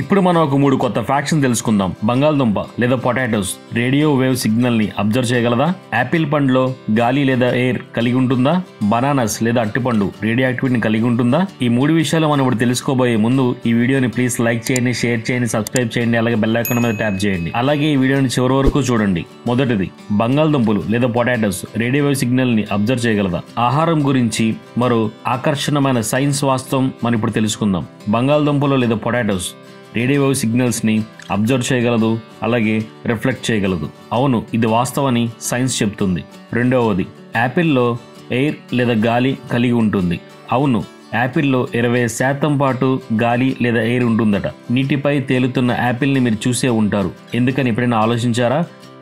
ఇప్పుడు మనం ఒక 3 కొత్త ఫ్యాక్ట్స్ తెలుసుకుందాం. బంగాళదుంప లేదా పొటాటోస్ రేడియో వేవ్ సిగ్నల్ ని అబ్జర్వ్ చేయగలదా? యాపిల్ పండులో గాలి లేదా ఎయిర్ కలిగి ఉంటుందా? బనానాస్ లేదా అట్టిపండు రేడియో యాక్టివిటీని కలిగి ఉంటుందా? ఈ 3 విషయాలు మనం ఇప్పుడు తెలుసుకోబోయే ముందు ఈ వీడియోని ప్లీజ్ లైక్ చేయండి, షేర్ చేయండి, సబ్స్క్రైబ్ చేయండి, అలాగే బెల్ ఐకాన్ మీద ట్యాప్ చేయండి. అలాగే ఈ వీడియోని చివరి వరకు చూడండి. మొదటిది, బంగాళదుంపలు లేదా పొటాటోస్ రేడియో వేవ్ సిగ్నల్ ని అబ్జర్వ్ చేయగలదా? ఆహారం గురించి మరో ఆకర్షణమైన సైన్స్ వాస్తవం మనం ఇప్పుడు తెలుసుకుందాం. బంగాళదుంపలు లేదా పొటాటోస్ రేడియో వేవ్ సిగ్నల్స్ ని అబ్జర్వ్ చేయగలదు, అలాగే రిఫ్లెక్ట్ చేయగలదు. అవును, ఇది వాస్తవని సైన్స్ చెప్తుంది. రెండవది, యాపిల్లో ఎయిర్ లేదా గాలి కలిగి ఉంటుంది. అవును, యాపిల్లో 20% పాటు గాలి లేదా ఎయిర్ ఉంటుందట. నీటిపై తేలుతున్న యాపిల్ని మీరు చూసే ఉంటారు. ఎందుకని ఎప్పుడైనా ఆలోచించారా?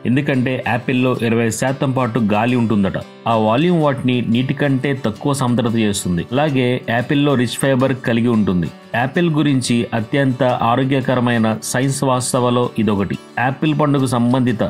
ఎందుకంటే యాపిల్లో 20% పాటు గాలి ఉంటుందట. ఆ వాల్యూమ్ వాటిని నీటి కంటే తక్కువ సాంద్రత చేస్తుంది. అలాగే యాపిల్లో రిచ్ ఫైబర్ కలిగి ఉంటుంది. యాపిల్ గురించి అత్యంత ఆరోగ్యకరమైన సైన్స్ వాస్తవాలో ఇదొకటి. యాపిల్ పండుగ సంబంధిత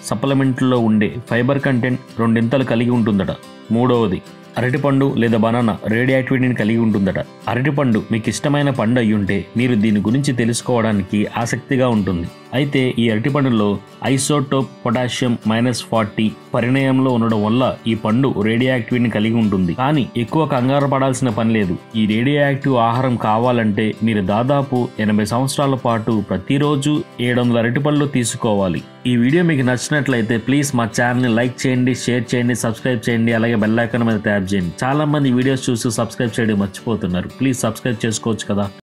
సప్లిమెంట్లో ఉండే ఫైబర్ కంటెంట్ 2 కలిగి ఉంటుందట. మూడవది, అరటిపండు లేదా బనానా రేడియో యాక్టివిటీని కలిగి ఉంటుందట. అరటిపండు మీకు ఇష్టమైన పండు అయ్యుంటే మీరు దీని గురించి తెలుసుకోవడానికి ఆసక్తిగా ఉంటుంది. అయితే ఈ అరటిపండులో ఐసోటోప్ పొటాషియం -40 పరిణయంలో ఉండడం వల్ల ఈ పండు రేడియో యాక్టివిటీని కలిగి ఉంటుంది. కానీ ఎక్కువ కంగారు పడాల్సిన పని లేదు. ఈ రేడియో యాక్టివ్ ఆహారం కావాలంటే మీరు దాదాపు 80 సంవత్సరాల పాటు ప్రతిరోజు 700 అరటిపళ్ళు తీసుకోవాలి. ఈ వీడియో మీకు నచ్చినట్లయితే ప్లీజ్ మా ఛానల్ని లైక్ చేయండి, షేర్ చేయండి, సబ్స్క్రైబ్ చేయండి, అలాగే బెల్ ఐకాన్ మీద ట్యాప్ చేయండి. చాలా మంది వీడియోస్ చూసి సబ్స్క్రైబ్ చేయడం మర్చిపోతున్నారు. ప్లీజ్ సబ్స్క్రైబ్ చేసుకోవచ్చు కదా.